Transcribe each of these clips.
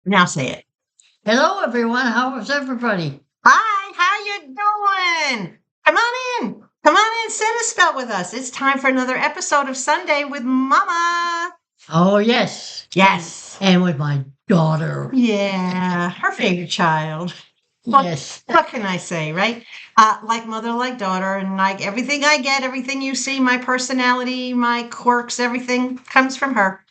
Now say it. Hello, everyone. How is everybody? Hi, how you doing? Come on in. Come on in. Sit a spell with us. It's time for another episode of Sunday with Mama. Oh, yes. Yes. And with my daughter. Yeah, her favorite child. Yes. What can I say, right? Like mother, like daughter, and like everything I get, everything you see, my personality, my quirks, everything comes from her.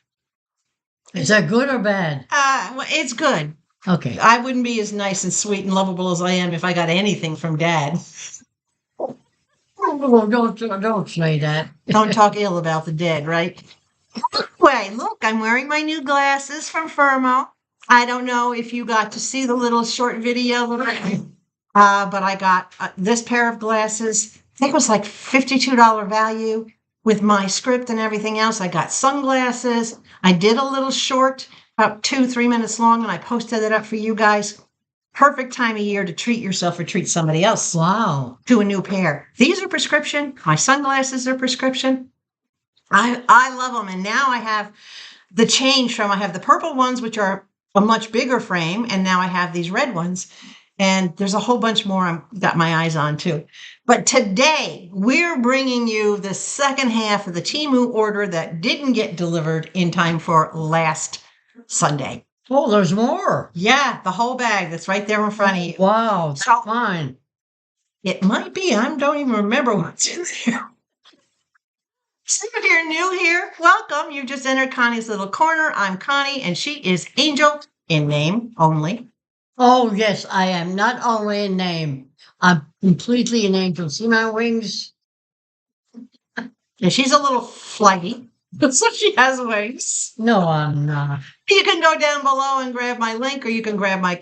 Is that good or bad? Well, it's good. Okay. I wouldn't be as nice and sweet and lovable as I am if I got anything from Dad. Oh, don't say that. Don't talk ill about the dead, right? Anyway, look, I'm wearing my new glasses from Firmo. I don't know if you got to see the little short video, but I got this pair of glasses. I think it was like $52 value with my script and everything else. I got sunglasses. I did a little short, about 2-3 minutes long, and I posted it up for you guys. Perfect time of year to treat yourself or treat somebody else Wow. to a new pair. These are prescription. My sunglasses are prescription. I love them. And now I have the change from I have the purple ones, which are a much bigger frame, and now I have these red ones. And there's a whole bunch more I've got my eyes on too. But today we're bringing you the second half of the Temu order that didn't get delivered in time for last Sunday. Oh, there's more. Yeah, the whole bag that's right there in front of you. Wow. That's So- fine. It might be. I don't even remember what's in there. So if you're new here, welcome. You just entered Connie's little corner. I'm Connie, and she is Angel in name only. Oh, yes, I am not only in name. I'm completely an angel. See my wings? And she's a little flighty, so she has wings. No, I'm not. You can go down below and grab my link, or you can grab my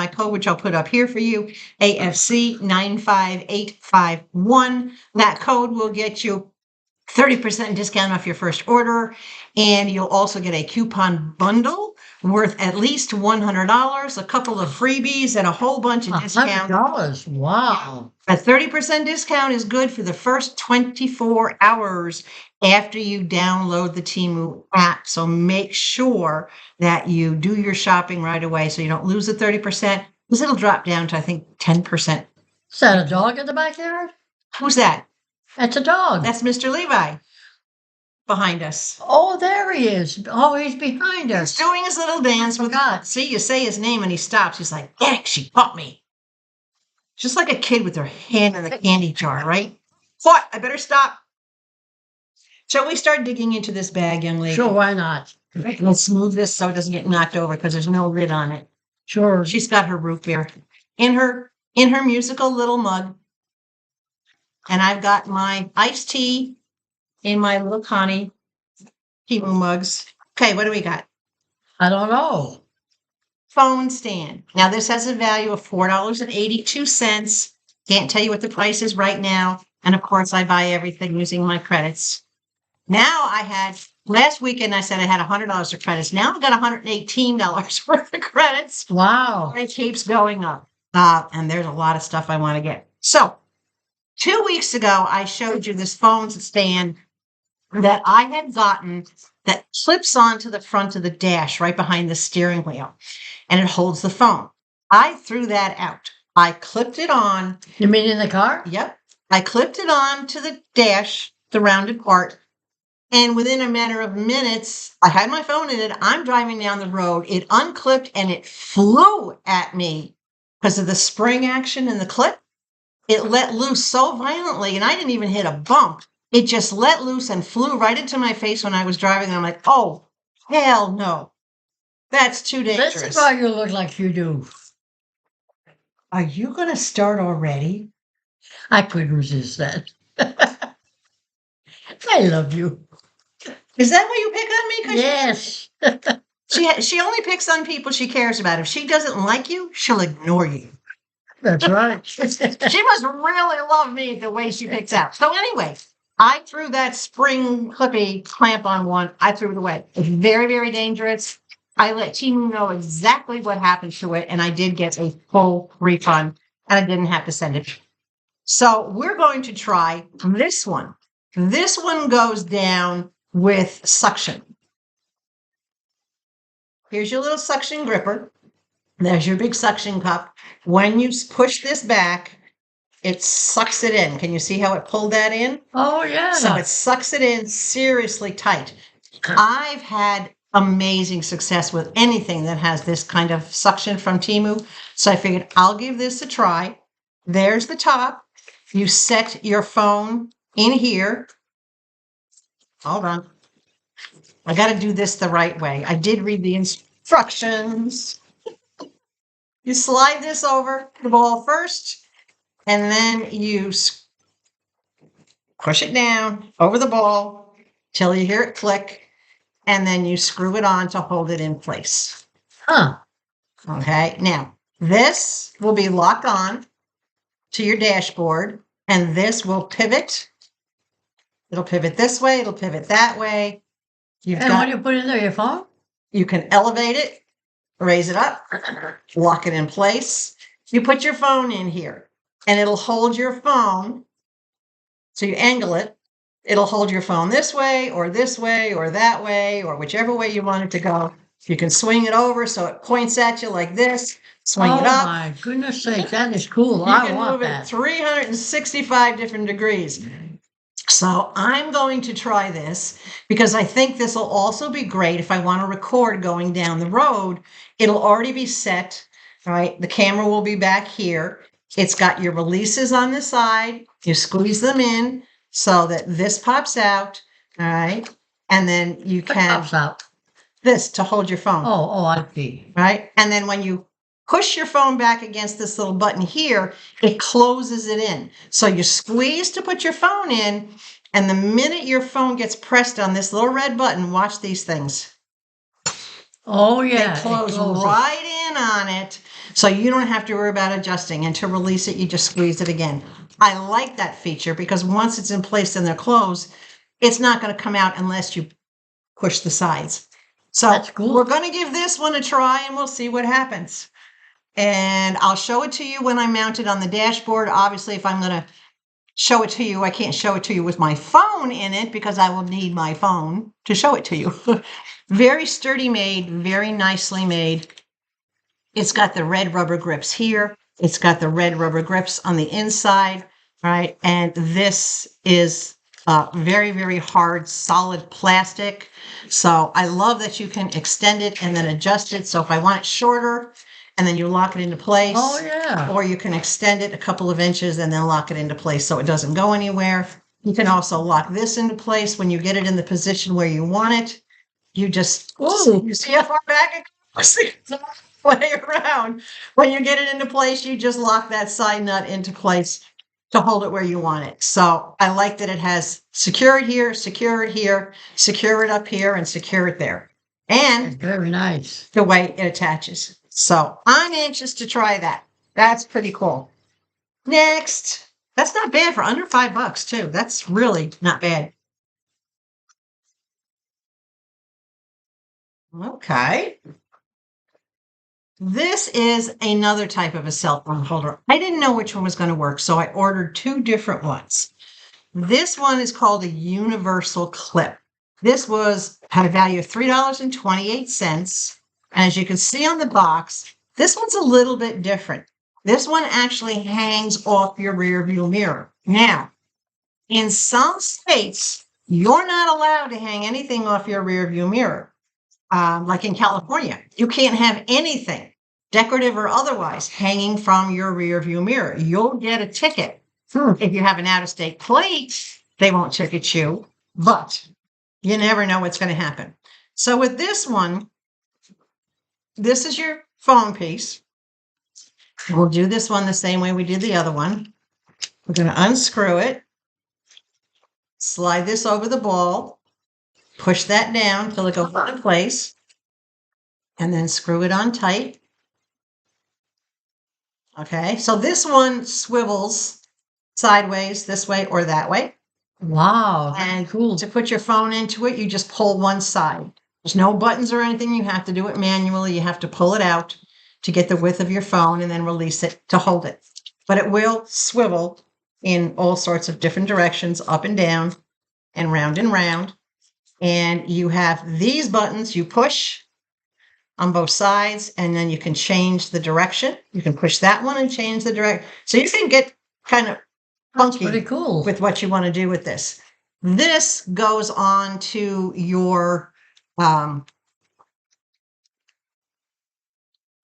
code, which I'll put up here for you, AFC 95851. That code will get you 30% discount off your first order, and you'll also get a coupon bundle worth at least $100, a couple of freebies, and a whole bunch of discounts. $100. Wow. A 30% discount is good for the first 24 hours after you download the Teemu app. So make sure that you do your shopping right away so you don't lose the 30%, because it'll drop down to, I think, 10%. Is that a dog in the backyard? Who's that? That's a dog. That's Mr. Levi behind us. Oh, there he is. Oh, he's behind He's us. doing his little dance with God. See, you say his name and he stops. He's like, "Heck, she caught me." Just like a kid with their hand in the candy jar, right? What? I better stop. Shall we start digging into this bag, young lady? Sure, why not? Let's move this so it doesn't get knocked over because there's no lid on it. Sure. She's got her root beer in her musical little mug. And I've got my iced tea in my little Connie Teemu mugs. Okay, what do we got? I don't know. Phone stand. Now, this has a value of $4.82. Can't tell you what the price is right now. And of course, I buy everything using my credits. Now last weekend I said I had $100 of credits. Now I've got $118 worth of credits. Wow. And it keeps going up. And there's a lot of stuff I want to get. So 2 weeks ago, I showed you this phone stand that I had gotten that clips onto the front of the dash right behind the steering wheel, and it holds the phone. I threw that out. I clipped it on. You mean in the car? Yep. I clipped it on to the dash, the rounded part, and within a matter of minutes, I had my phone in it. I'm driving down the road. It unclipped, and it flew at me because of the spring action in the clip. It let loose so violently, and I didn't even hit a bump. It just let loose and flew right into my face when I was driving. And I'm like, oh, hell no. That's too dangerous. This is why you look like you do. Are you going to start already? I couldn't resist that. I love you. Is that why you pick on me? 'Cause Yes. she only picks on people she cares about. If she doesn't like you, she'll ignore you. That's right. She must really love me the way she picks out. So anyway, I threw that spring clippy clamp on one. I threw it away. It's very, very dangerous. I let Teemu know exactly what happened to it, and I did get a full refund, and I didn't have to send it. So we're going to try this one. This one goes down with suction. here's your little suction gripper. There's your big suction cup. When you push this back, it sucks it in. Can you see how it pulled that in? Oh, yeah. So it sucks it in seriously tight. I've had amazing success with anything that has this kind of suction from Temu. So I figured I'll give this a try. There's the top. You set your phone in here. Hold on. I got to do this the right way. I did read the instructions. You slide this over the ball first, and then you push it down over the ball till you hear it click, and then you screw it on to hold it in place. Huh. Okay, now this will be locked on to your dashboard, and this will pivot. It'll pivot this way, it'll pivot that way. And what do you put in there, your phone? You can elevate it, raise it up, lock it in place. You put your phone in here, and it'll hold your phone. So you angle it, it'll hold your phone this way or that way, or whichever way you want it to go. You can swing it over so it points at you like this, swing it up. Oh my goodness sake, that is cool. You I can want move it that. 365 different degrees. So I'm going to try this because I think this will also be great if I want to record going down the road. It'll already be set, right? The camera will be back here. It's got your releases on the side. You squeeze them in so that this pops out, all right? And then you What can pops out? this to hold your phone, Oh, I see. right? And then when you push your phone back against this little button here, it closes it in. So you squeeze to put your phone in, and the minute your phone gets pressed on this little red button, watch these things. Oh, yeah. They close right in on it, so you don't have to worry about adjusting. And to release it, you just squeeze it again. I like that feature because once it's in place and they're closed, it's not going to come out unless you push the sides. So That's cool. We're going to give this one a try, and we'll see what happens. And I'll show it to you when I mount it on the dashboard. Obviously, if I'm going to show it to you, I can't show it to you with my phone in it because I will need my phone to show it to you. Very sturdy made, very nicely made. It's got the red rubber grips here. It's got the red rubber grips on the inside, right? And this is very, very hard, solid plastic. So I love that you can extend it and then adjust it. So if I want it shorter, and then you lock it into place. Oh, yeah. Or you can extend it a couple of inches and then lock it into place so it doesn't go anywhere. You can also lock this into place when you get it in the position where you want it. You just, you see how far back it goes? It's all the way around. When you get it into place, you just lock that side nut into place to hold it where you want it. So I like that it has secure it here, secure it here, secure it up here, and secure it there. And very nice. The way it attaches. So I'm anxious to try that. That's pretty cool. Next. That's not bad for under $5 too. That's really not bad. Okay. This is another type of a cell phone holder. I didn't know which one was going to work, so I ordered two different ones. This one is called a universal clip. This had a value of $3.28. And as you can see on the box, this one's a little bit different. This one actually hangs off your rear view mirror. Now, in some states, you're not allowed to hang anything off your rear view mirror. Like in California, you can't have anything, decorative or otherwise, hanging from your rear view mirror. You'll get a ticket. If you have an out-of-state plate, they won't ticket you, but you never know what's going to happen. So with this one, this is your phone piece. We'll do this one the same way we did the other one. We're going to unscrew it, slide this over the ball, push that down till it goes into place, and then screw it on tight. Okay, so this one swivels sideways, this way or that way. Wow, And cool. to put your phone into it, you just pull one side. There's no buttons or anything. You have to do it manually. You have to pull it out to get the width of your phone and then release it to hold it. But it will swivel in all sorts of different directions, up and down and round and round. And you have these buttons you push on both sides, and then you can change the direction. You can push that one and change the direction. So you can get kind of That's funky pretty cool. with what you want to do with this. This goes on to your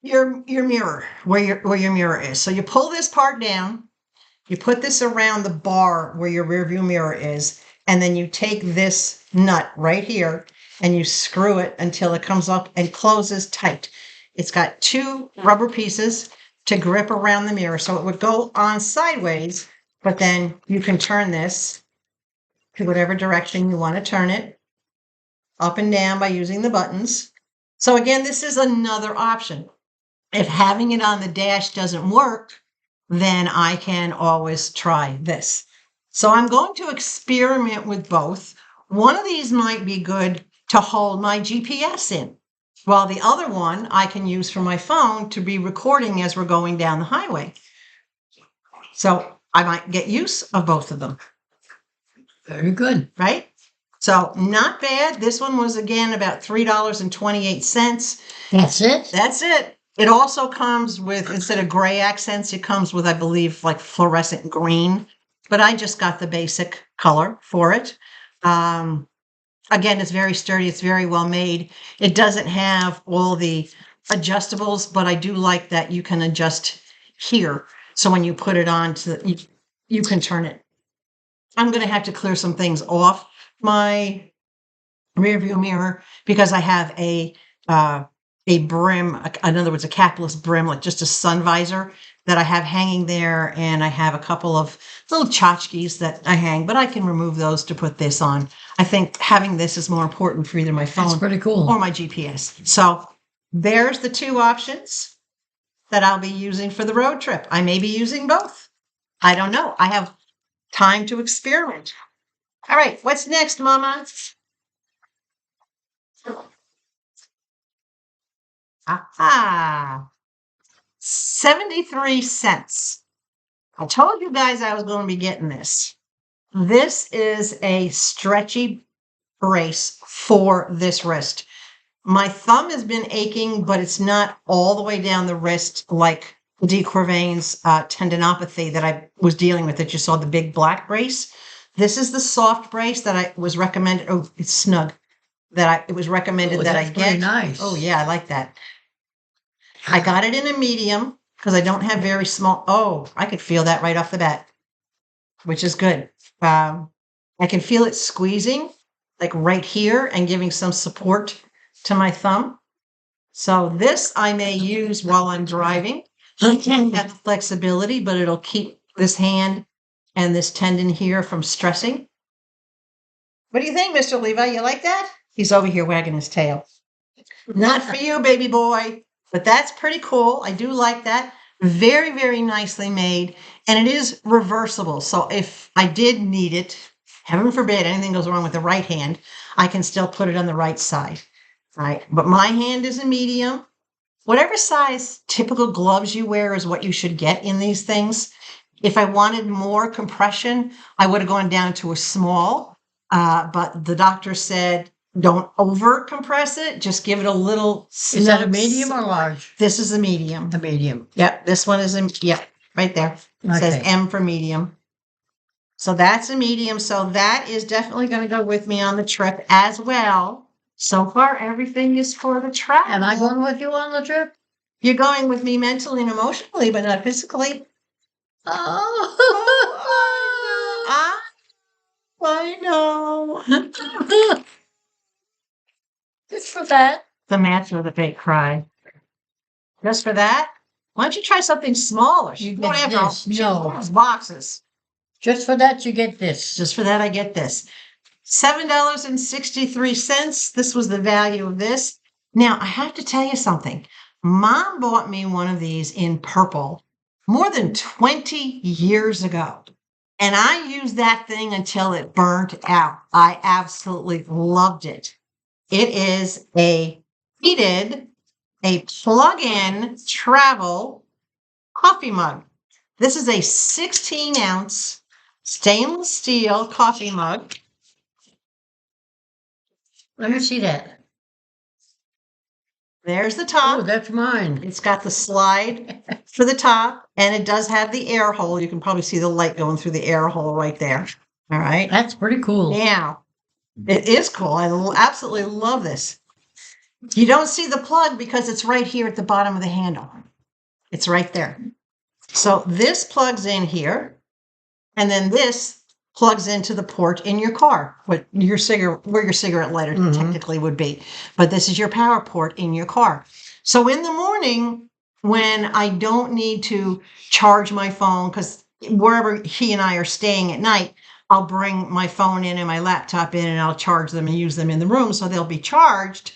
mirror, where your mirror is. So you pull this part down, you put this around the bar where your rear view mirror is, and then you take this nut right here and you screw it until it comes up and closes tight. It's got two rubber pieces to grip around the mirror, so it would go on sideways, but then you can turn this to whatever direction you want to turn it, up and down by using the buttons. So again, this is another option. If having it on the dash doesn't work, then I can always try this. So I'm going to experiment with both. One of these might be good to hold my GPS in, while the other one I can use for my phone to be recording as we're going down the highway. So I might get use of both of them. Very good. Right? So not bad. This one was, again, about $3.28. That's it? That's it. It also comes with, instead of gray accents, it comes with, I believe, like fluorescent green. But I just got the basic color for it. Again, it's very sturdy. It's very well made. It doesn't have all the adjustables, but I do like that you can adjust here. So when you put it on, you can turn it. I'm going to have to clear some things off my rear view mirror because I have a brim, in other words, a capless brim, like just a sun visor that I have hanging there. And I have a couple of little tchotchkes that I hang, but I can remove those to put this on. I think having this is more important for either my phone That's pretty cool. or my GPS. So there's the two options that I'll be using for the road trip. I may be using both. I don't know. I have time to experiment. All right, what's next, Mama? Aha, 73 cents. I told you guys I was going to be getting this. This is a stretchy brace for this wrist. My thumb has been aching, but it's not all the way down the wrist like De Quervain's tendinopathy that I was dealing with, that you saw, the big black brace. This is the soft brace that I was recommended. Oh, it's snug. It was recommended that I get. Very nice. Oh yeah, I like that. I got it in a medium because I don't have very small. Oh, I could feel that right off the bat, which is good. I can feel it squeezing like right here and giving some support to my thumb. So this I may use while I'm driving. Okay. Have the flexibility, but it'll keep this hand and this tendon here from stressing. What do you think, Mr. Levi? You like that? He's over here wagging his tail. Not for you, baby boy, but that's pretty cool. I do like that. Very, very nicely made. And it is reversible. So if I did need it, heaven forbid anything goes wrong with the right hand, I can still put it on the right side. Right? But my hand is a medium. Whatever size typical gloves you wear is what you should get in these things. If I wanted more compression, I would have gone down to a small. But the doctor said, don't over compress it. Just give it a little. Is that a medium or large? This is a medium. A medium. Yep. This one is right there. It says M for medium. So that's a medium. So that is definitely going to go with me on the trip as well. So far, everything is for the travel. Am I going with you on the trip? You're going with me mentally and emotionally, but not physically. Oh, I know. just for that. The match with a fake cry. Just for that? Why don't you try something smaller? You don't get have this. No. those boxes. Just for that, you get this. Just for that, I get this. $7.63. This was the value of this. Now, I have to tell you something. Mom bought me one of these in purple more than 20 years ago. And I used that thing until it burnt out. I absolutely loved it. It is a plug-in travel coffee mug. This is a 16-ounce stainless steel coffee mug. Let me see that. There's the Oh, top. that's mine. It's got the slide for the top, and it does have the air hole. You can probably see the light going through the air hole right there. All right. That's pretty cool. Now, it is cool. I absolutely love this. You don't see the plug because it's right here at the bottom of the handle. It's right there. So this plugs in here, and then this plugs into the port in your car, where your cigarette lighter technically would be. But this is your power port in your car. So in the morning, when I don't need to charge my phone, because wherever he and I are staying at night, I'll bring my phone in and my laptop in, and I'll charge them and use them in the room so they'll be charged.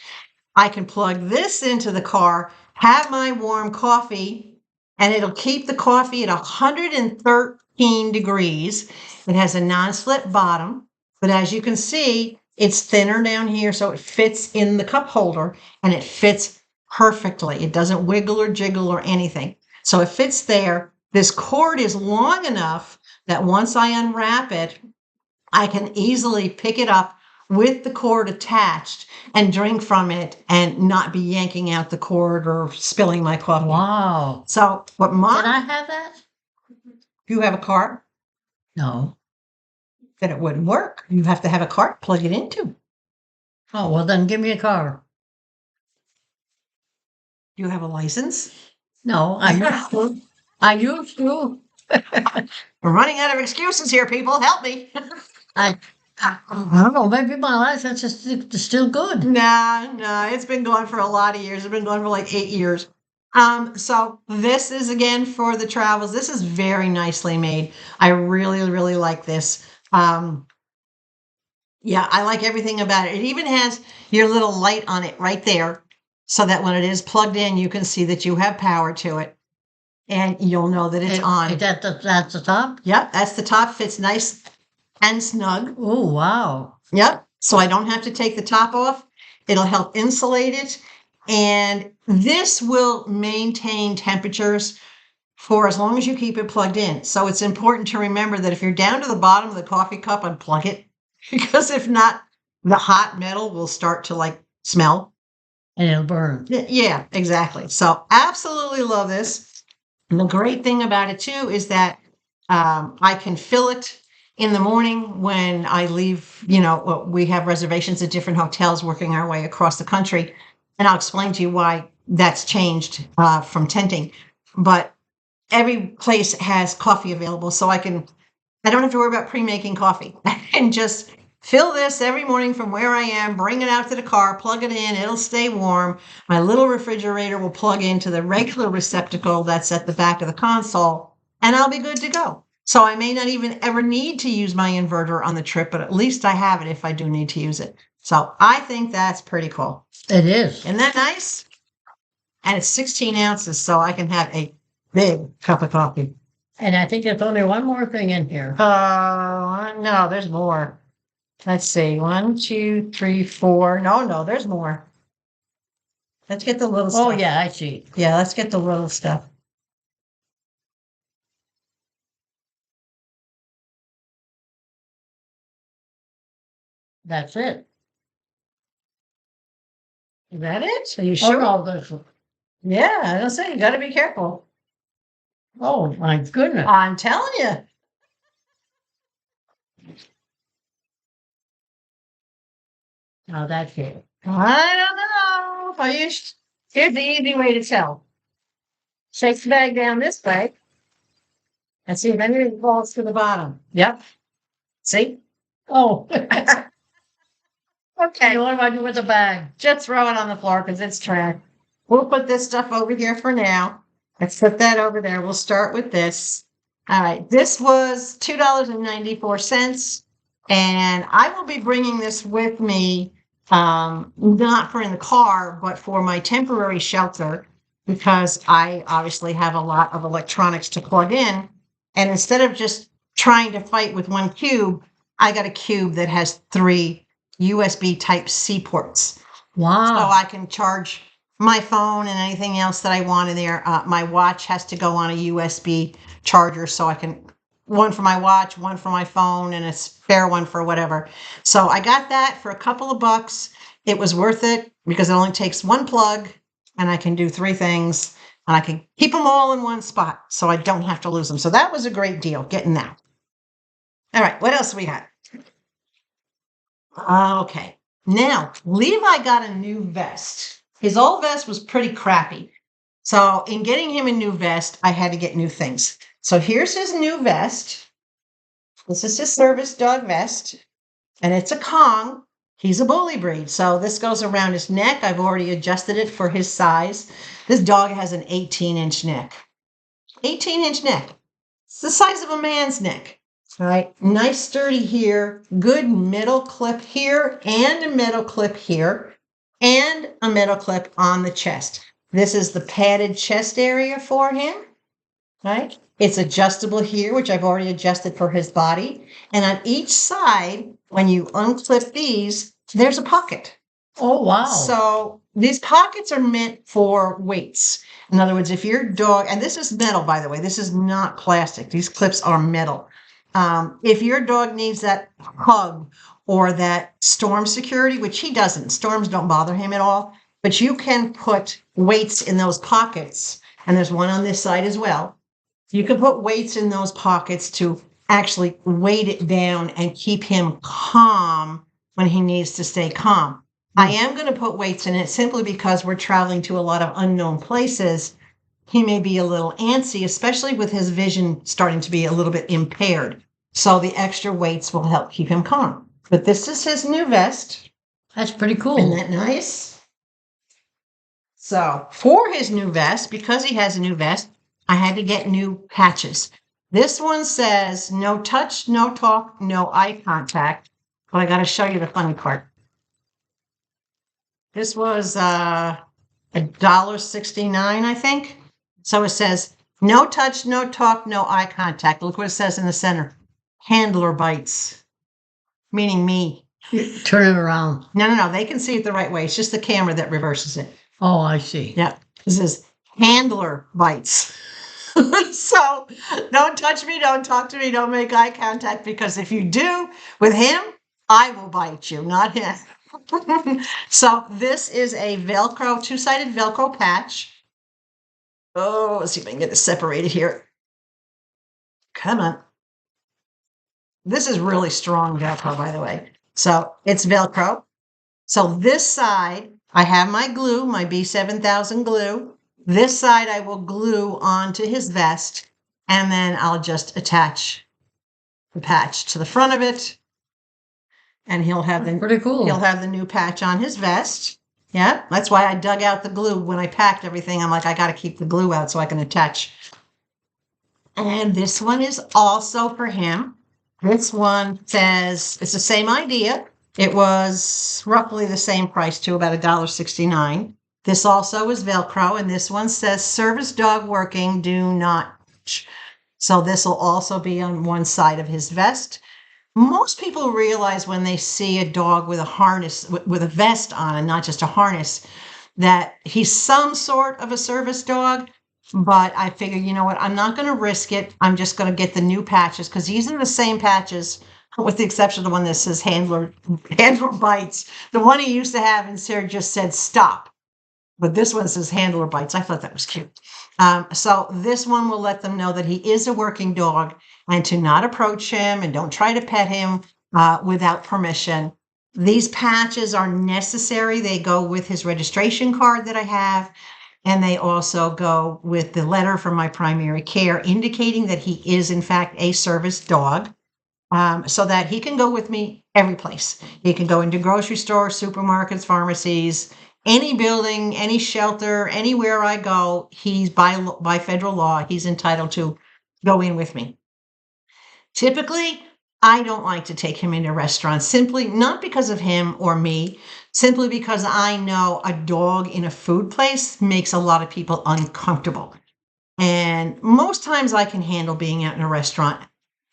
I can plug this into the car, have my warm coffee, and it'll keep the coffee at 113 degrees. It has a non-slip bottom, but as you can see, it's thinner down here, so it fits in the cup holder, and it fits perfectly. It doesn't wiggle or jiggle or anything. So it fits there. This cord is long enough that once I unwrap it, I can easily pick it up with the cord attached and drink from it and not be yanking out the cord or spilling my coffee. Wow. So what Can mom, I have that? you have a car, No. then it wouldn't work. You have to have a cart, plug it into. Oh, well, then give me a car. You have a license? No, I used to. I used to. We're running out of excuses here, people. Help me. I don't know. Maybe my license is still good. No, it's been going for a lot of years. It's been going for like 8 years. So this is again for the travels. This is very nicely made. I really, really like this. Yeah, I like everything about it. It even has your little light on it right there, so that when it is plugged in, you can see that you have power to it, and you'll know that it's on. That's the top? Yep, that's the top. Fits nice and snug. Oh, wow. Yep. So I don't have to take the top off. It'll help insulate it. And this will maintain temperatures for as long as you keep it plugged in. So it's important to remember that if you're down to the bottom of the coffee cup, unplug it. Because if not, the hot metal will start to like smell. And it'll burn. Yeah, exactly. So absolutely love this. And the great thing about it too is that I can fill it in the morning when I leave. We have reservations at different hotels working our way across the country. And I'll explain to you why that's changed from tenting. But every place has coffee available. So I don't have to worry about pre-making coffee. And just fill this every morning from where I am, bring it out to the car, plug it in, it'll stay warm. My little refrigerator will plug into the regular receptacle that's at the back of the console, and I'll be good to go. So I may not even ever need to use my inverter on the trip, but at least I have it if I do need to use it. So I think that's pretty cool. It is. Isn't that nice? And it's 16 ounces, so I can have a big cup of coffee. And I think there's only one more thing in here. No, there's more. Let's see. 1, 2, 3, 4. No, there's more. Let's get the little stuff. Oh, yeah, I see. Yeah, let's get the little stuff. That's it. Is that it? Are you Oh, sure? no, this one. Yeah, I don't say. You got to be careful. Oh, my goodness. I'm telling you. Now that's it. I don't know. Here's the easy way to tell. Shake the bag down this way and see if anything falls to the bottom. Yep. See? Oh. Okay. What do I do with the bag? Just throw it on the floor because it's trash. We'll put this stuff over here for now. Let's put that over there. We'll start with this. All right. This was $2.94. And I will be bringing this with me, not for in the car, but for my temporary shelter, because I obviously have a lot of electronics to plug in. And instead of just trying to fight with one cube, I got a cube that has 3 USB type C ports. Wow. So I can charge my phone and anything else that I want in there. My watch has to go on a USB charger, so I can, one for my watch, one for my phone, and a spare one for whatever. So I got that for a couple of bucks. It was worth it because it only takes one plug and I can do 3 things, and I can keep them all in one spot so I don't have to lose them. So that was a great deal, getting that. All right, what else we got? Okay, now Levi got a new vest. His old vest was pretty crappy. So in getting him a new vest, I had to get new things. So here's his new vest. This is his service dog vest, and it's a Kong. He's a bully breed, so this goes around his neck. I've already adjusted it for his size. This dog has an 18-inch neck. 18-inch neck. It's the size of a man's neck. All right, nice sturdy here, good middle clip here, and a middle clip here, and a middle clip on the chest. This is the padded chest area for him, right? It's adjustable here, which I've already adjusted for his body. And on each side, when you unclip these, there's a pocket. Oh, wow. So these pockets are meant for weights. In other words, if your dog, and this is metal, by the way, this is not plastic. These clips are metal. If your dog needs that hug or that storm security, which he doesn't, storms don't bother him at all, but you can put weights in those pockets. And there's one on this side as well. You can put weights in those pockets to actually weight it down and keep him calm when he needs to stay calm. I am going to put weights in it simply because we're traveling to a lot of unknown places. He may be a little antsy, especially with his vision starting to be a little bit impaired. So the extra weights will help keep him calm. But this is his new vest. That's pretty cool. Isn't that nice? So for his new vest, because he has a new vest, I had to get new patches. This one says no touch, no talk, no eye contact. But I got to show you the funny part. This was $1.69, I think. So it says no touch, no talk, no eye contact. Look what it says in the center. Handler bites, meaning me. Turn it around. No. They can see it the right way. It's just the camera that reverses it. Oh, I see. Yeah. It says handler bites. So don't touch me, don't talk to me, don't make eye contact, because if you do with him, I will bite you, not him. So this is a Velcro, 2-sided Velcro patch. Oh, let's see if I can get it separated here. Come on. This is really strong Velcro, by the way. So it's Velcro. So this side, I have my glue, my B7000 glue. This side I will glue onto his vest, and then I'll just attach the patch to the front of it. And he'll have Pretty cool. He'll have the new patch on his vest. Yeah, that's why I dug out the glue when I packed everything. I'm like, I got to keep the glue out so I can attach. And this one is also for him. This one says, it's the same idea. It was roughly the same price too, about $1.69. This also is Velcro, and this one says service dog working, do not touch. So this will also be on one side of his vest. Most people realize when they see a dog with a harness, with a vest on and not just a harness, that he's some sort of a service dog. But I figure, you know what, I'm not going to risk it. I'm just going to get the new patches, because these are the same patches, with the exception of the one that says handler bites. The one he used to have in Sarah just said stop. But this one says handler bites. I thought that was cute. So this one will let them know that he is a working dog, and to not approach him and don't try to pet him without permission. These patches are necessary. They go with his registration card that I have, and they also go with the letter from my primary care indicating that he is, in fact, a service dog, so that he can go with me every place. He can go into grocery stores, supermarkets, pharmacies, any building, any shelter, anywhere I go. He's by federal law, he's entitled to go in with me. Typically, I don't like to take him into restaurants, simply not because of him or me, simply because I know a dog in a food place makes a lot of people uncomfortable. And most times I can handle being out in a restaurant.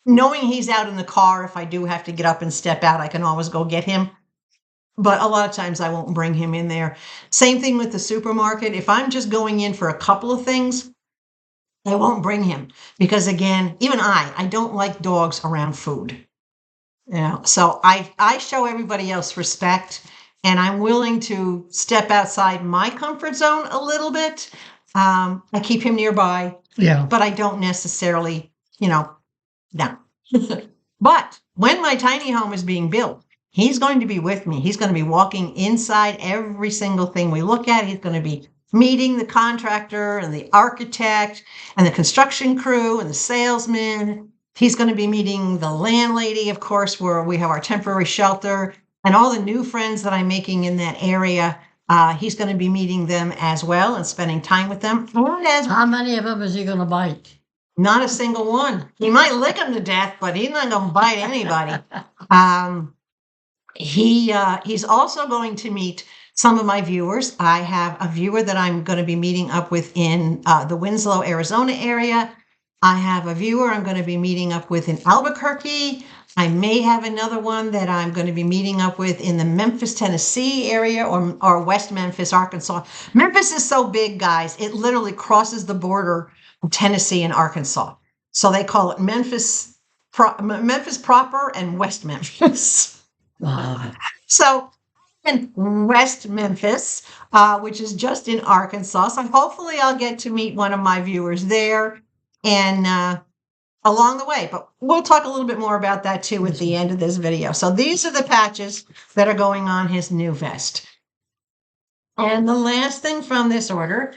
Knowing he's out in the car, if I do have to get up and step out, I can always go get him. But a lot of times I won't bring him in there. Same thing with the supermarket. If I'm just going in for a couple of things, I won't bring him, because again, even I don't like dogs around food. So I show everybody else respect, and I'm willing to step outside my comfort zone a little bit. I keep him nearby, Yeah. but I don't necessarily, no. But when my tiny home is being built, he's going to be with me. He's going to be walking inside every single thing we look at. He's going to be meeting the contractor and the architect and the construction crew and the salesman. He's going to be meeting the landlady, of course, where we have our temporary shelter, and all the new friends that I'm making in that area. He's going to be meeting them as well and spending time with them. And as How many of them is he going to bite? not a single one. He might lick him to death, but he's not going to bite anybody. He's also going to meet some of my viewers. I have a viewer that I'm going to be meeting up with in the Winslow, Arizona area. I have a viewer I'm going to be meeting up with in Albuquerque. I may have another one that I'm going to be meeting up with in the Memphis, Tennessee area, or West Memphis, Arkansas. Memphis is so big, guys. It literally crosses the border of Tennessee and Arkansas. So they call it Memphis proper and West Memphis. Wow. So in West Memphis, which is just in Arkansas. So hopefully I'll get to meet one of my viewers there and along the way. But we'll talk a little bit more about that too at the end of this video. So these are the patches that are going on his new vest. And the last thing from this order,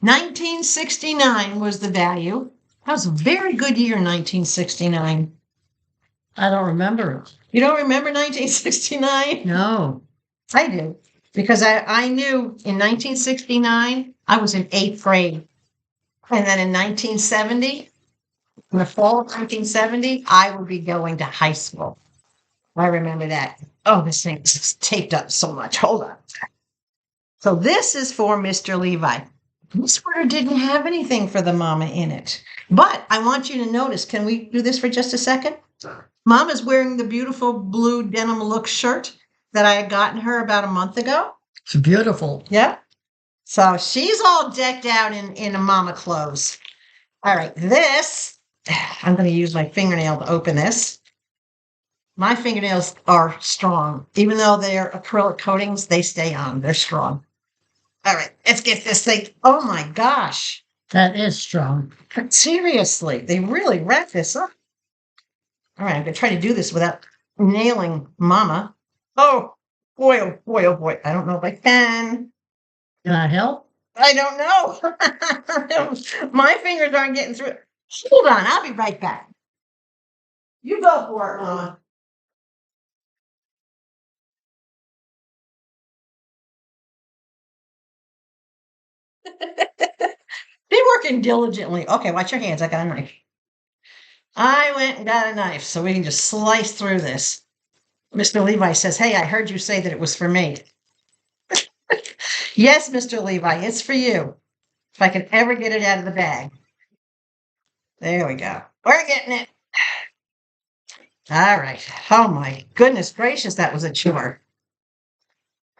1969 was the value. That was a very good year, 1969. I don't remember it. You don't remember 1969? No. I do, because I knew in 1969, I was in 8th grade. And then in 1970, in the fall of 1970, I would be going to high school. I remember that. Oh, this thing's taped up so much. Hold on. So this is for Mr. Levi. This order didn't have anything for the mama in it. But I want you to notice, can we do this for just a second? Mama's wearing the beautiful blue denim look shirt that I had gotten her about a month ago. It's beautiful. Yeah. So she's all decked out in a mama clothes. All right, this, I'm going to use my fingernail to open this. My fingernails are strong. Even though they're acrylic coatings, they stay on. They're strong. All right, let's get this thing. Oh my gosh. That is strong. Seriously, they really wrap this up. All right, I'm going to try to do this without nailing mama. Oh boy, oh boy, oh boy. I don't know if I can. Can I help? I don't know. My fingers aren't getting through it. Hold on, I'll be right back. You go for it, Mama. Be working diligently. Okay, watch your hands. I got a knife. I went and got a knife so we can just slice through this. Mr. Levi says, hey, I heard you say that it was for me. Yes, Mr. Levi, it's for you. If I can ever get it out of the bag. There we go. We're getting it. All right. Oh my goodness gracious, that was a chore.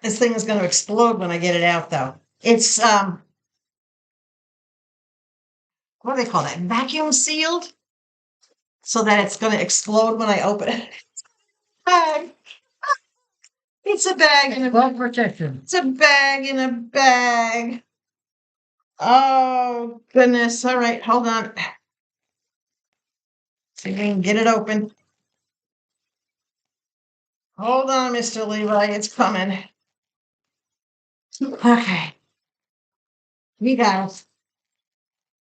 This thing is going to explode when I get it out, though. It's what do they call that? Vacuum sealed, so that it's going to explode when I open it. Bag. It's a bag in a Well protection. It's a bag in a bag. Oh goodness! All right, hold on. See if we can get it open. Hold on, Mr. Levi, it's coming. Okay. You guys,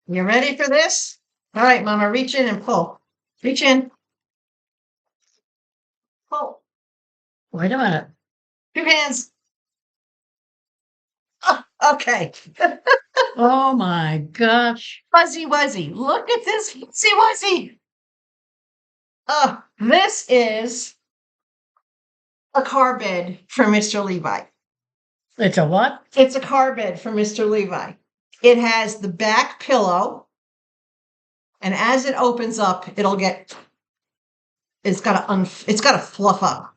you ready for this? All right, Mama, reach in and pull. Reach in. Pull. Wait a minute. 2 hands. Oh, okay. Oh my gosh. Fuzzy Wuzzy. Look at this Fuzzy Wuzzy. Oh, this is a car bed for Mr. Levi. It's a what? It's a car bed for Mr. Levi. It has the back pillow, and as it opens up, it's got to fluff up.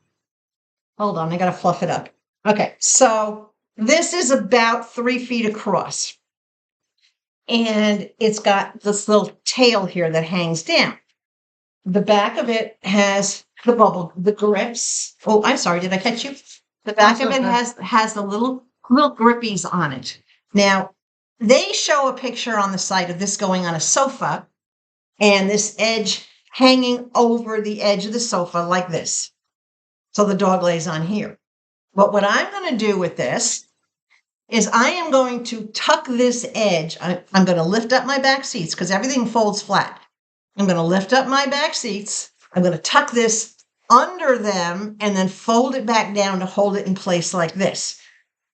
Hold on, I got to fluff it up. Okay, so this is about 3 feet across, and it's got this little tail here that hangs down. The back of it has the grips. Oh, I'm sorry, did I catch you? The back That's of it okay. has the little grippies on it. Now, they show a picture on the site of this going on a sofa and this edge hanging over the edge of the sofa like this. So the dog lays on here. But what I'm going to do with this is I am going to tuck this edge. I'm going to lift up my back seats because everything folds flat. I'm going to lift up my back seats. I'm going to tuck this under them and then fold it back down to hold it in place like this.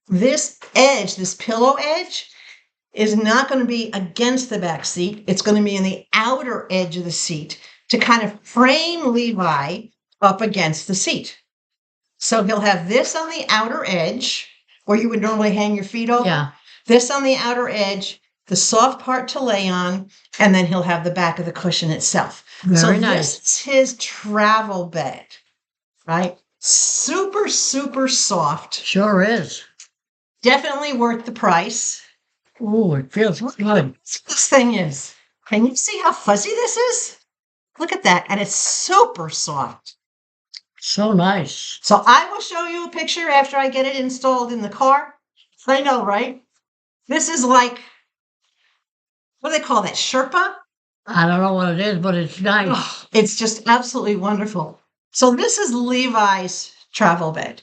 This edge, this pillow edge, is not going to be against the back seat. It's going to be in the outer edge of the seat to kind of frame Levi up against the seat. So he'll have this on the outer edge where you would normally hang your feet over. Yeah. This on the outer edge, the soft part to lay on, and then he'll have the back of the cushion itself. Very nice. This is his travel bed, right? Super, super soft. Sure is. Definitely worth the price. Ooh, it feels good. This thing is. Can you see how fuzzy this is? Look at that. And it's super soft. So nice. So I will show you a picture after I get it installed in the car. I know, right? This is like, what do they call that? Sherpa? I don't know what it is, but it's nice. Oh, it's just absolutely wonderful. So this is Levi's travel bed.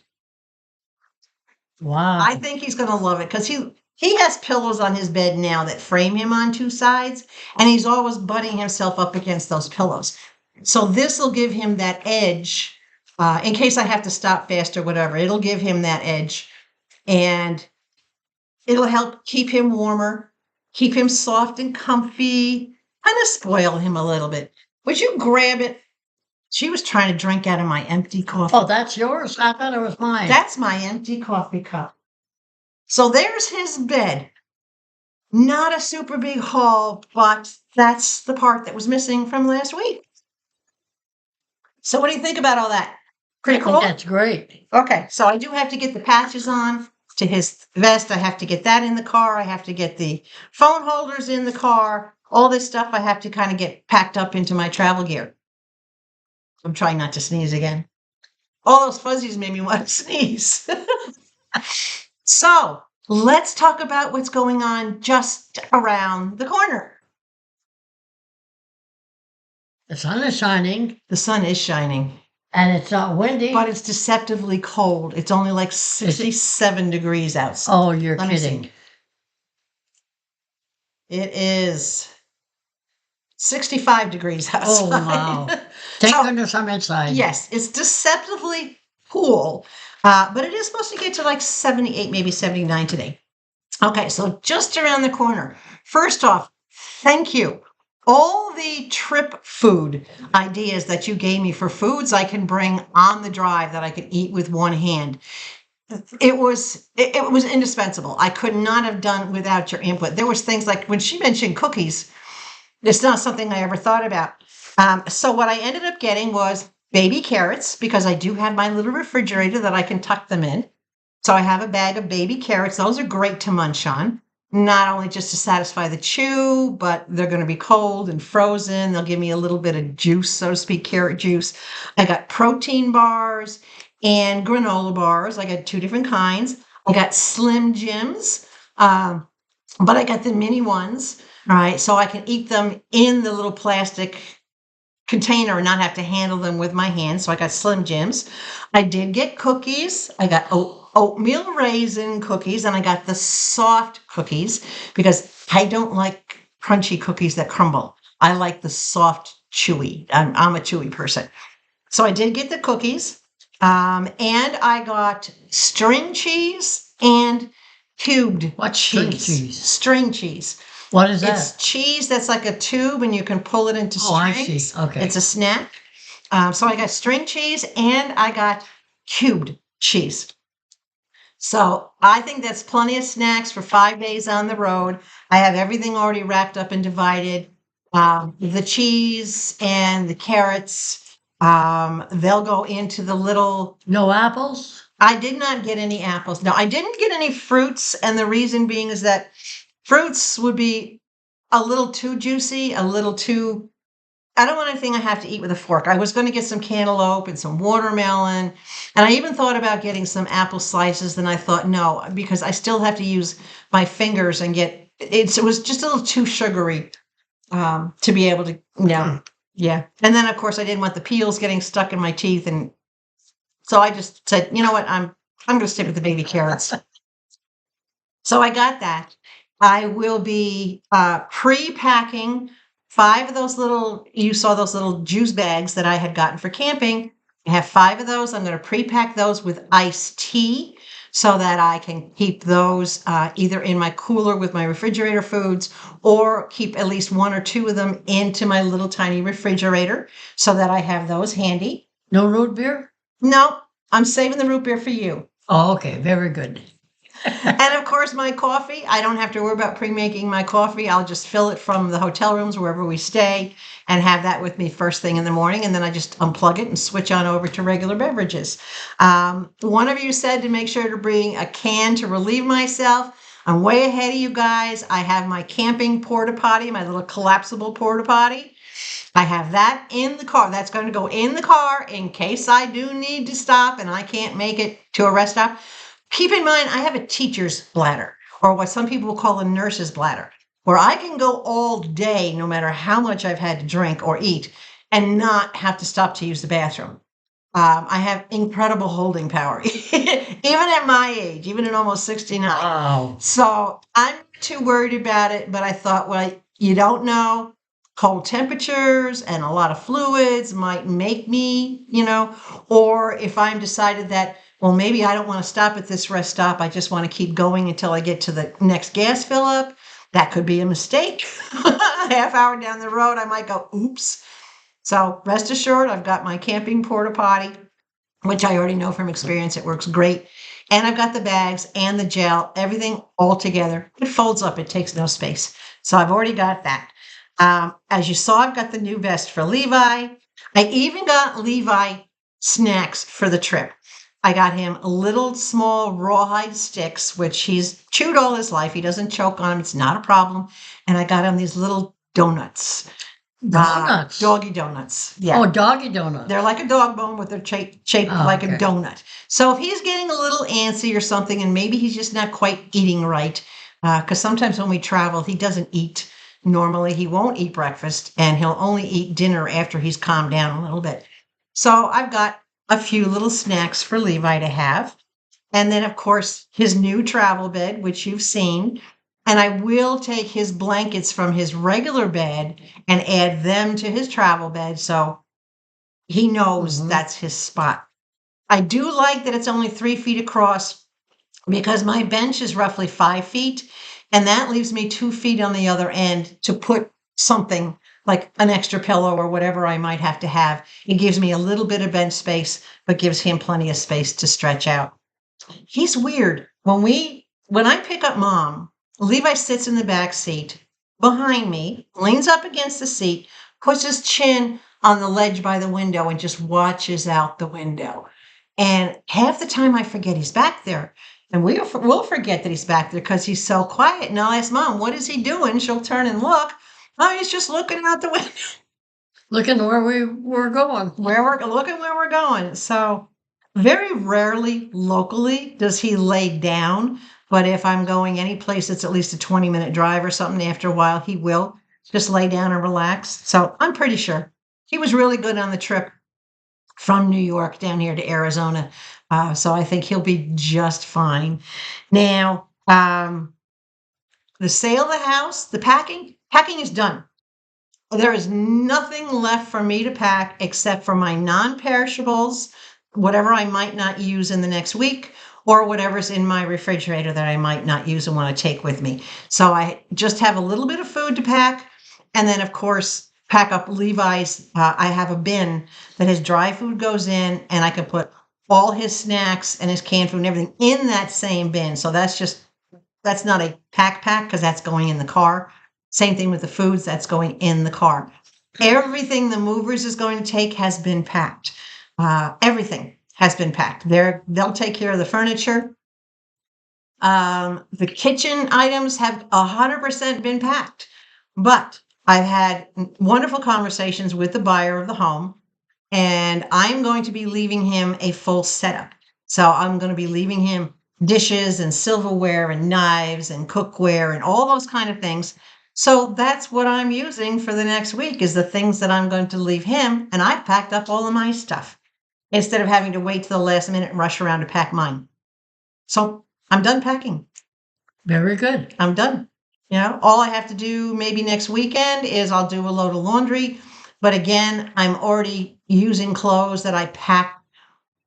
Wow. I think he's going to love it because he has pillows on his bed now that frame him on two sides, and he's always butting himself up against those pillows. So this will give him that edge in case I have to stop fast or whatever. It'll give him that edge, and it'll help keep him warmer, keep him soft and comfy, kind of spoil him a little bit. Would you grab it? She was trying to drink out of my empty coffee. Oh, that's yours? I thought it was mine. That's my empty coffee cup. So there's his bed. Not a super big haul, but that's the part that was missing from last week. So what do you think about all that? Pretty I cool? think that's great. Okay, so I do have to get the patches on to his vest. I have to get that in the car. I have to get the phone holders in the car. All this stuff I have to kind of get packed up into my travel gear. I'm trying not to sneeze again. All those fuzzies made me want to sneeze. So let's talk about what's going on just around the corner. The sun is shining. The sun is shining. And it's not windy. But it's deceptively cold. It's only like 67 degrees outside. Oh, you're Let me kidding. see. It is 65 degrees outside. Oh, wow. Thank So, goodness I'm inside. yes, it's deceptively cool, but it is supposed to get to like 78, maybe 79 today. Okay, so just around the corner. First off, thank you. All the trip food ideas that you gave me for foods I can bring on the drive that I could eat with one hand. It was indispensable. I could not have done without your input. There was things like when she mentioned cookies, it's not something I ever thought about. So what I ended up getting was baby carrots because I do have my little refrigerator that I can tuck them in. So I have a bag of baby carrots. Those are great to munch on. Not only just to satisfy the chew, but they're going to be cold and frozen. They'll give me a little bit of juice, so to speak, carrot juice. I got protein bars and granola bars. I got two different kinds. I got Slim Jims, but I got the mini ones, right? So I can eat them in the little plastic container and not have to handle them with my hands. So I got Slim Jims. I did get cookies. I got oatmeal raisin cookies, and I got the soft cookies because I don't like crunchy cookies that crumble. I like the soft, chewy. I'm a chewy person. So I did get the cookies, and I got string cheese and cubed What's cheese. string cheese? String cheese. What is that? It's cheese that's like a tube, and you can pull it into strings. Oh, I see. Okay. It's a snack. So I got string cheese, and I got cubed cheese. So I think that's plenty of snacks for 5 days on the road. I have everything already wrapped up and divided. The cheese and the carrots, they'll go into the little... No apples? I did not get any apples. No, I didn't get any fruits. And the reason being is that fruits would be a little too juicy, a little too I don't want anything I have to eat with a fork. I was going to get some cantaloupe and some watermelon. And I even thought about getting some apple slices. Then I thought, no, because I still have to use my fingers and it was just a little too sugary to be able to, yeah. And then, of course, I didn't want the peels getting stuck in my teeth. And so I just said, you know what, I'm going to stick with the baby carrots. So I got that. I will be pre-packing 5 of those you saw those little juice bags that I had gotten for camping. I have 5 of those. I'm going to pre-pack those with iced tea so that I can keep those either in my cooler with my refrigerator foods or keep at least 1 or 2 of them into my little tiny refrigerator so that I have those handy. No root beer? No, I'm saving the root beer for you. Oh, okay. Very good. And of course, my coffee, I don't have to worry about pre-making my coffee. I'll just fill it from the hotel rooms wherever we stay and have that with me first thing in the morning. And then I just unplug it and switch on over to regular beverages. One of you said to make sure to bring a can to relieve myself. I'm way ahead of you guys. I have my camping porta potty, my little collapsible porta potty. I have that in the car. That's going to go in the car in case I do need to stop and I can't make it to a rest stop. Keep in mind, I have a teacher's bladder, or what some people call a nurse's bladder, where I can go all day, no matter how much I've had to drink or eat, and not have to stop to use the bathroom. I have incredible holding power, even at my age, even at almost 69. Wow. So I'm not too worried about it, but I thought, well, you don't know. Cold temperatures and a lot of fluids might make me, or if I'm decided that, well, maybe I don't want to stop at this rest stop. I just want to keep going until I get to the next gas fill up. That could be a mistake. A half hour down the road, I might go, oops. So rest assured, I've got my camping porta potty, which I already know from experience. It works great. And I've got the bags and the gel, everything all together. It folds up. It takes no space. So I've already got that. As you saw, I've got the new vest for Levi. I even got Levi snacks for the trip. I got him little small rawhide sticks, which he's chewed all his life. He doesn't choke on them. It's not a problem. And I got him these little donuts. Donuts? Doggy donuts. Yeah. Oh, doggy donuts. They're like a dog bone, but they're shaped like a donut. So if he's getting a little antsy or something, and maybe he's just not quite eating right, because sometimes when we travel, he doesn't eat normally. He won't eat breakfast, and he'll only eat dinner after he's calmed down a little bit. So I've got a few little snacks for Levi to have. And then, of course, his new travel bed, which you've seen. And I will take his blankets from his regular bed and add them to his travel bed. So he knows that's his spot. I do like that it's only 3 feet across because my bench is roughly 5 feet. And that leaves me 2 feet on the other end to put something like an extra pillow or whatever I might have to have. It gives me a little bit of bench space, but gives him plenty of space to stretch out. He's weird. When I pick up Mom, Levi sits in the back seat behind me, leans up against the seat, puts his chin on the ledge by the window and just watches out the window. And half the time I forget he's back there. And we'll forget that he's back there because he's so quiet. And I'll ask Mom, what is he doing? She'll turn and look. Oh, he's just looking out the window. Looking where we're going. Looking where we're going. So very rarely locally does he lay down. But if I'm going any place that's at least a 20-minute drive or something, after a while, he will just lay down and relax. So I'm pretty sure he was really good on the trip from New York down here to Arizona. So I think he'll be just fine. Now, the sale of the house, the packing is done. There is nothing left for me to pack except for my non-perishables, whatever I might not use in the next week, or whatever's in my refrigerator that I might not use and want to take with me. So I just have a little bit of food to pack. And then, of course, pack up Levi's. I have a bin that his dry food goes in, and I can put all his snacks and his canned food and everything in that same bin. So that's not a pack because that's going in the car. Same thing with the foods, that's going in the car. Everything the movers is going to take has been packed. Everything has been packed. They'll take care of the furniture. The kitchen items have 100% been packed. But I've had wonderful conversations with the buyer of the home, and I'm going to be leaving him a full setup. So I'm going to be leaving him dishes and silverware and knives and cookware and all those kind of things. So that's what I'm using for the next week is the things that I'm going to leave him. And I've packed up all of my stuff instead of having to wait till the last minute and rush around to pack mine. So I'm done packing. Very good. I'm done. You know, all I have to do maybe next weekend is I'll do a load of laundry. But again, I'm already using clothes that I packed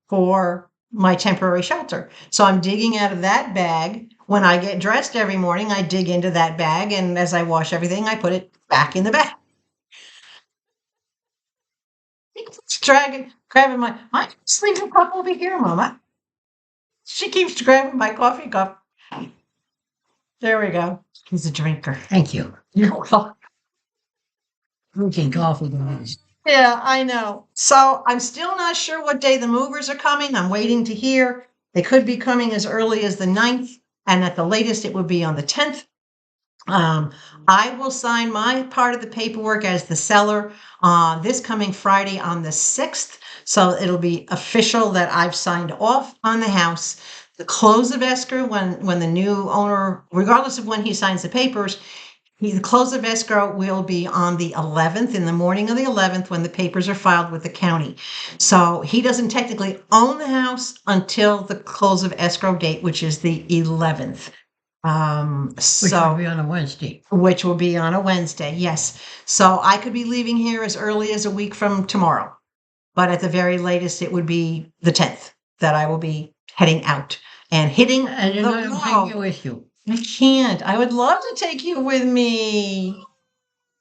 for my temporary shelter. So I'm digging out of that bag. When I get dressed every morning, I dig into that bag. And as I wash everything, I put it back in the bag. It's grabbing my sleeping cup over here, Mama. She keeps grabbing my coffee cup. There we go. He's a drinker. Thank you. You're welcome. Drinking coffee, guys. Yeah, I know. So I'm still not sure what day the movers are coming. I'm waiting to hear. They could be coming as early as the 9th, and at the latest, it would be on the 10th. I will sign my part of the paperwork as the seller this coming Friday on the 6th. So it'll be official that I've signed off on the house. The close of escrow when the new owner, regardless of when he signs the papers, the close of escrow will be on the 11th, in the morning of the 11th, when the papers are filed with the county. So he doesn't technically own the house until the close of escrow date, which is the 11th. Which will be on a Wednesday. Which will be on a Wednesday, yes. So I could be leaving here as early as a week from tomorrow, but at the very latest, it would be the 10th that I will be heading out and hitting And you're the not going to road. take you with you. I can't. I would love to take you with me.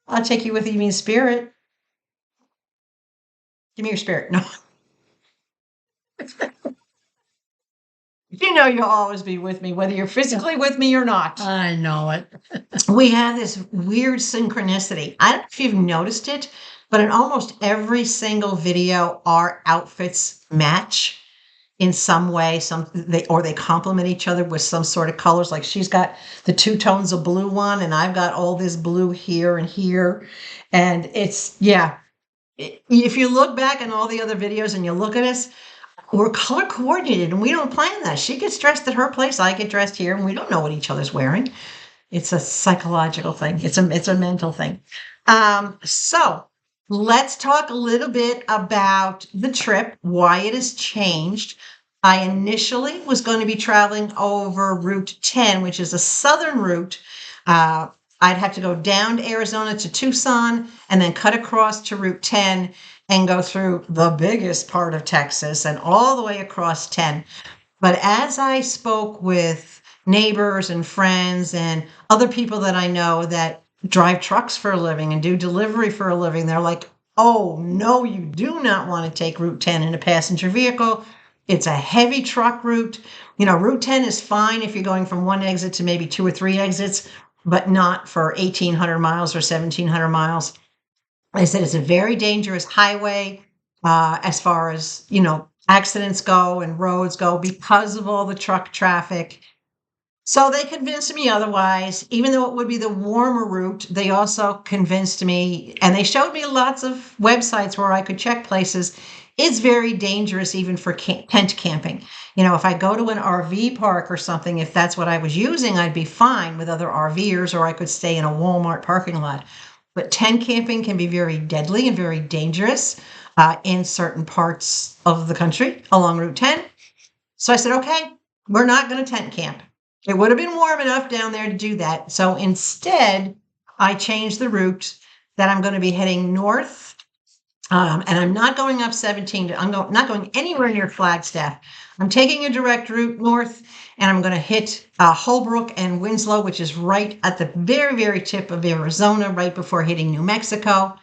I'll take you with you in spirit. Give me your spirit. No. You know you'll always be with me, whether you're physically with me or not. I know it. We have this weird synchronicity. I don't know if you've noticed it, but in almost every single video, our outfits match in some way. They complement each other with some sort of colors. Like she's got the 2 tones of blue one, and I've got all this blue here and here. And it's, yeah. If you look back on all the other videos and you look at us, we're color coordinated and we don't plan that. She gets dressed at her place, I get dressed here, and we don't know what each other's wearing. It's a psychological thing. It's a mental thing. So let's talk a little bit about the trip, why it has changed. I initially was going to be traveling over Route 10, which is a southern route. I'd have to go down to Arizona to Tucson and then cut across to Route 10 and go through the biggest part of Texas and all the way across 10. But as I spoke with neighbors and friends and other people that I know that drive trucks for a living and do delivery for a living, they're like, oh, no, you do not want to take Route 10 in a passenger vehicle. It's a heavy truck route. You know, Route 10 is fine if you're going from one exit to maybe 2 or 3 exits, but not for 1,800 miles or 1,700 miles. I said it's a very dangerous highway as far as, you know, accidents go and roads go because of all the truck traffic. So they convinced me otherwise. Even though it would be the warmer route, they also convinced me, and they showed me lots of websites where I could check places. It's very dangerous even for tent camping. You know, if I go to an RV park or something, if that's what I was using, I'd be fine with other RVers, or I could stay in a Walmart parking lot. But tent camping can be very deadly and very dangerous in certain parts of the country along Route 10. So I said, okay, we're not going to tent camp. It would have been warm enough down there to do that. So instead, I changed the route that I'm going to be heading north. And I'm not going up 17. I'm not going anywhere near Flagstaff. I'm taking a direct route north, and I'm going to hit Holbrook and Winslow, which is right at the very, very tip of Arizona, right before hitting New Mexico.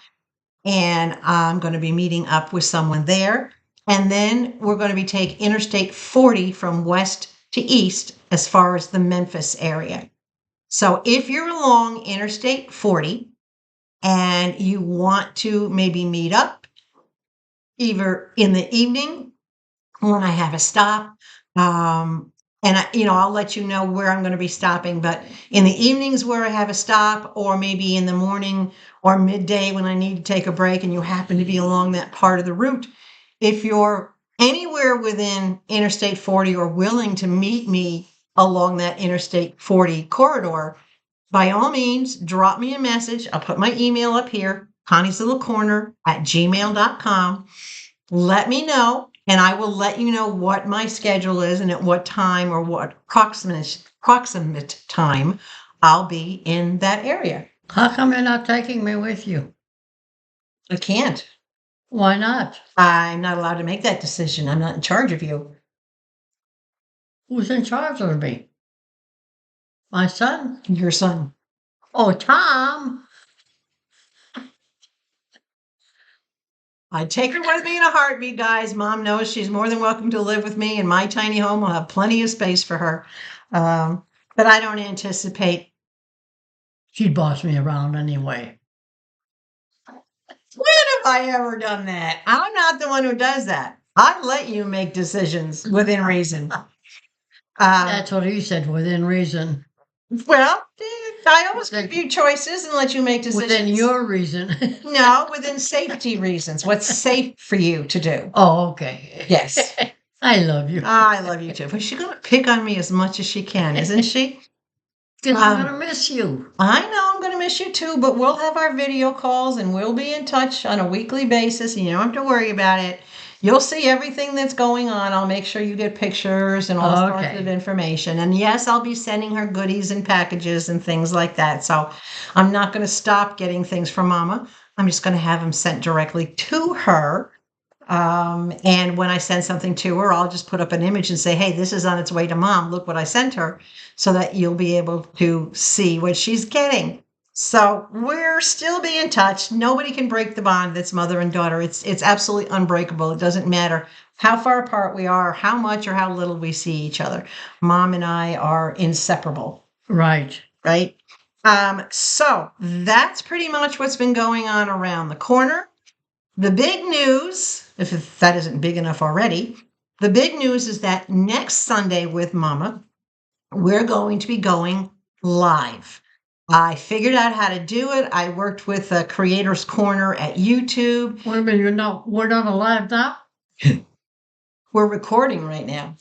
And I'm going to be meeting up with someone there. And then we're going to be taking Interstate 40 from west to east as far as the Memphis area. So if you're along Interstate 40 and you want to maybe meet up either in the evening when I have a stop, And I'll let you know where I'm going to be stopping. But in the evenings where I have a stop, or maybe in the morning or midday when I need to take a break and you happen to be along that part of the route, if you're anywhere within Interstate 40 or willing to meet me along that Interstate 40 corridor, by all means, drop me a message. I'll put my email up here, connieslittlecorner@gmail.com. Let me know, and I will let you know what my schedule is and at what time or what approximate time I'll be in that area. How come you're not taking me with you? I can't. Why not? I'm not allowed to make that decision. I'm not in charge of you. Who's in charge of me? My son? Your son. Oh, Tom. I'd take her with me in a heartbeat, guys. Mom knows she's more than welcome to live with me, and my tiny home will have plenty of space for her. But I don't anticipate. She'd boss me around anyway. When have I ever done that? I'm not the one who does that. I let you make decisions within reason. That's what he said, within reason. Well, I always give you choices and let you make decisions. Within your reason. No, within safety reasons. What's safe for you to do? Oh, okay. Yes. I love you. I love you too. But she's going to pick on me as much as she can, isn't she? Because I'm going to miss you. I know I'm going to miss you too, but we'll have our video calls and we'll be in touch on a weekly basis, and you don't have to worry about it. You'll see everything that's going on. I'll make sure you get pictures and all sorts of information. And yes, I'll be sending her goodies and packages and things like that. So I'm not going to stop getting things from Mama. I'm just going to have them sent directly to her. And when I send something to her, I'll just put up an image and say, hey, this is on its way to Mom. Look what I sent her, so that you'll be able to see what she's getting. So we're still being in touch. Nobody can break the bond that's mother and daughter. It's absolutely unbreakable. It doesn't matter how far apart we are, how much or how little we see each other. Mom and I are inseparable. Right. Right. So that's pretty much what's been going on around the corner. The big news, if that isn't big enough already, the big news is that next Sunday with Mama, we're going to be going live. I figured out how to do it. I worked with a Creators Corner at YouTube. Wait a minute, we're not alive now? We're recording right now.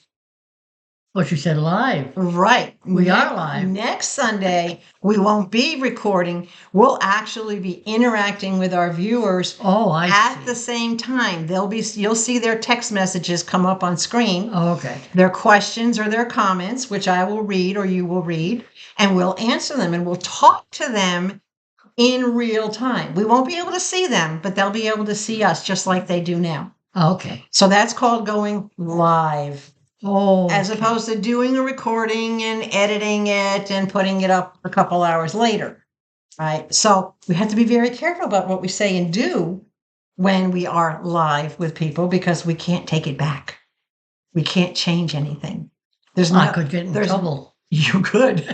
But you said live. Right. We are live. Next Sunday, we won't be recording. We'll actually be interacting with our viewers at the same time. You'll see their text messages come up on screen. Oh, okay. Their questions or their comments, which I will read or you will read, and we'll answer them, and we'll talk to them in real time. We won't be able to see them, but they'll be able to see us just like they do now. Okay. So that's called going live. Oh, as opposed to doing a recording and editing it and putting it up a couple hours later, right? So we have to be very careful about what we say and do when we are live with people, because we can't take it back. We can't change anything. I could get in trouble. You could.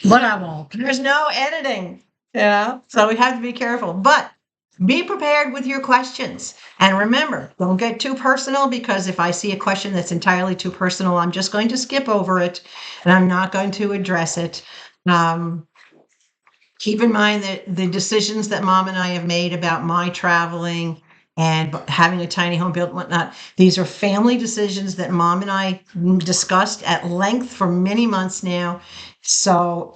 But I won't. There's no editing, so we have to be careful. But be prepared with your questions. And remember, don't get too personal, because if I see a question that's entirely too personal, I'm just going to skip over it and I'm not going to address it. Keep in mind that the decisions that Mom and I have made about my traveling and having a tiny home built and whatnot, these are family decisions that Mom and I discussed at length for many months now. So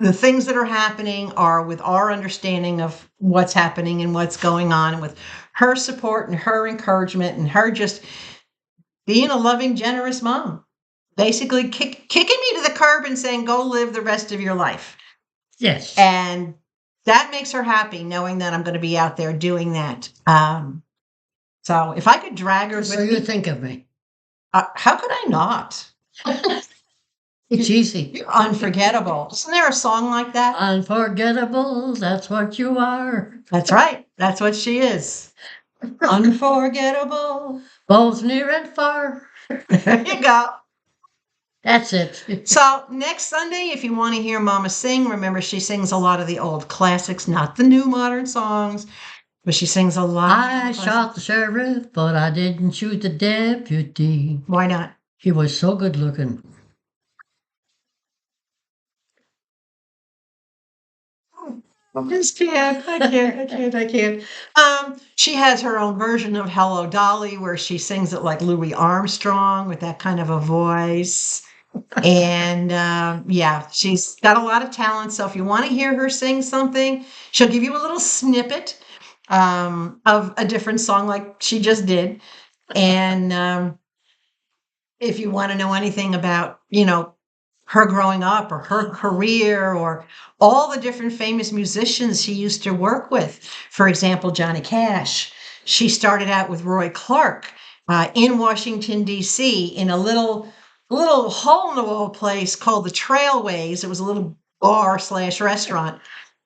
the things that are happening are with our understanding of what's happening and what's going on, and with her support and her encouragement and her just being a loving, generous mom, basically kicking me to the curb and saying, go live the rest of your life. Yes. And that makes her happy, knowing that I'm going to be out there doing that. So if I could drag her with me. You think of me. How could I not? It's easy. You're unforgettable. Isn't there a song like that? Unforgettable, that's what you are. That's right. That's what she is. Unforgettable. Both near and far. There you go. That's it. So next Sunday, if you want to hear Mama sing, remember she sings a lot of the old classics, not the new modern songs, but she sings a lot. I shot the sheriff, but I didn't shoot the deputy. Why not? He was so good looking. I just can't. I can't. She has her own version of Hello Dolly where she sings it like Louis Armstrong with that kind of a voice. And yeah, she's got a lot of talent. So if you want to hear her sing something, she'll give you a little snippet of a different song like she just did. And if you want to know anything about, her growing up or her career or all the different famous musicians she used to work with. For example, Johnny Cash. She started out with Roy Clark in Washington, D.C., in a little hole in the wall place called the Trailways. It was a little bar slash restaurant.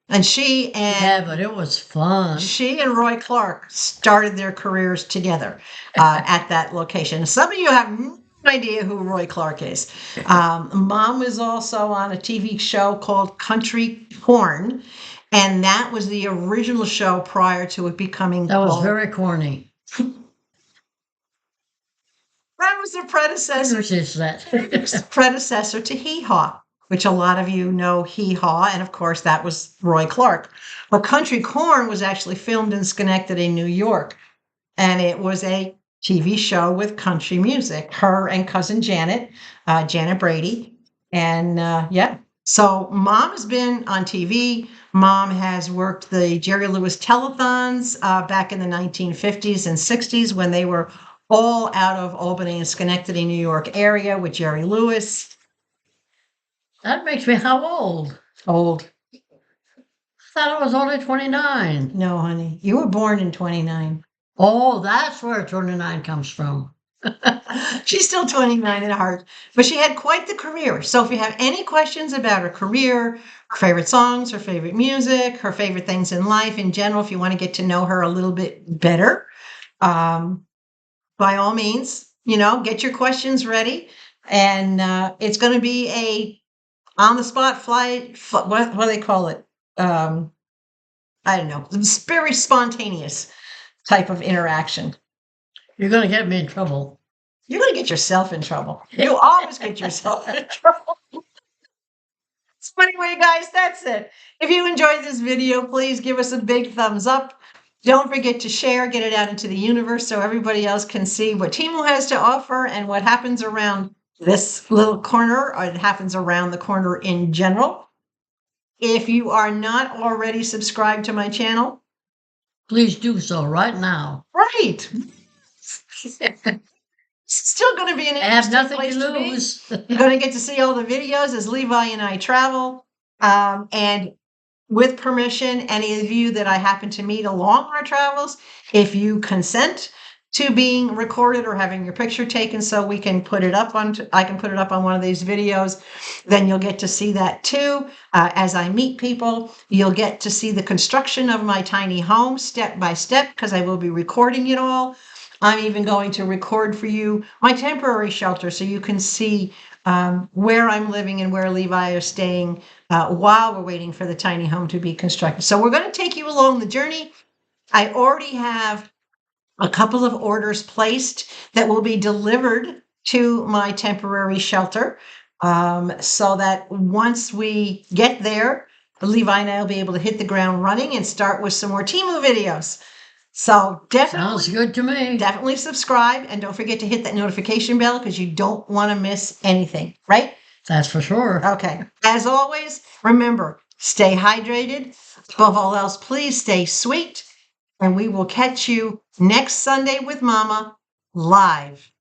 And Yeah, but it was fun. she and Roy Clark started their careers together at that location. Some of you have no idea who Roy Clark is. Mom was also on a TV show called Country Corn, and that was the original show prior to it becoming That was called. very corny. That was the predecessor. Who is that? Predecessor to Hee Haw, which a lot of you know Hee Haw, and of course that was Roy Clark. But Country Corn was actually filmed in Schenectady, New York, and it was a TV show with country music. Her and cousin Janet, Janet Brady, and yeah. So Mom has been on TV. Mom has worked the Jerry Lewis telethons back in the 1950s and 60s when they were all out of Albany and Schenectady, New York area with Jerry Lewis. That makes me how old? Old. I thought I was only 29. No, honey. You were born in 29. Oh, that's where 29 comes from. She's still 29 at heart, but she had quite the career. So if you have any questions about her career, her favorite songs, her favorite music, her favorite things in life in general, if you want to get to know her a little bit better, by all means, get your questions ready. And it's going to be a on the spot what do they call it? I don't know, very spontaneous type of interaction. You're going to get me in trouble. You're going to get yourself in trouble. You always get yourself in trouble. So anyway, guys, that's it. If you enjoyed this video, please give us a big thumbs up. Don't forget to share, get it out into the universe so everybody else can see what Teemu has to offer and what happens around this little corner, or it happens around the corner in general. If you are not already subscribed to my channel, please do so right now. Right. Still going to be an I have interesting nothing place to to be. lose. You're going to get to see all the videos as Levi and I travel. And with permission, any of you that I happen to meet along our travels, if you consent to being recorded or having your picture taken so we can put it up on, I can put it up on one of these videos, then you'll get to see that too. As I meet people, you'll get to see the construction of my tiny home step by step because I will be recording it all. I'm even going to record for you my temporary shelter so you can see where I'm living and where Levi is staying while we're waiting for the tiny home to be constructed. So we're going to take you along the journey. I already have a couple of orders placed that will be delivered to my temporary shelter so that once we get there, Levi and I will be able to hit the ground running and start with some more Teemu videos. So Sounds good to me. Definitely subscribe and don't forget to hit that notification bell because you don't want to miss anything, right? That's for sure. Okay. As always, remember, stay hydrated. Above all else, please stay sweet. And we will catch you next Sunday with Mama live.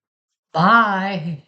Bye.